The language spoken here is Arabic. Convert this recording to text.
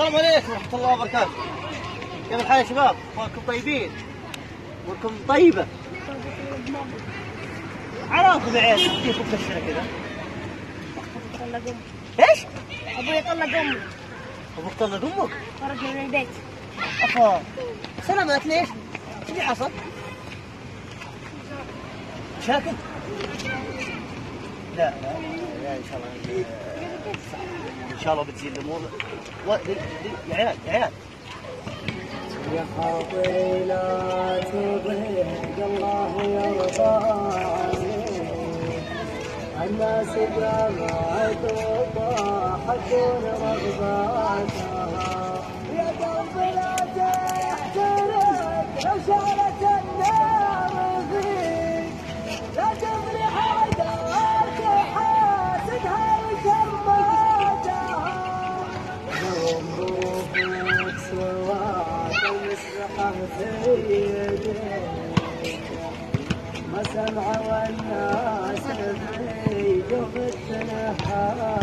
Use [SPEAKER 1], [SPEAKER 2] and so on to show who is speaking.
[SPEAKER 1] السلام عليكم ورحمة الله وبركاته. كيف الحال يا شباب؟ اخباركم طيبين؟ اموركم طيبة؟ عراكم يا عيال كيف مكشرة كذا؟
[SPEAKER 2] طلق امي.
[SPEAKER 1] ايش؟
[SPEAKER 2] ابوي طلق امي.
[SPEAKER 1] ابوك طلق امك؟
[SPEAKER 2] خرج من البيت.
[SPEAKER 1] افا سلامات ليش؟ ايش اللي حصل؟ مشاكل؟ لا ان شاء الله ان شاء الله بتزيد الامور. يا عيال يا عيال
[SPEAKER 3] يا خاطري لا تضيق الله يرضى عليك. الناس جمعت وضاحكون رغباتها. يا قلب لا تحترق لو شعلت النار فيك. لا تفرح عداك حاسدها وشماتها. لو مبروك سواك المسرحة في يديك. ما سمع والناس في قبل التنهى.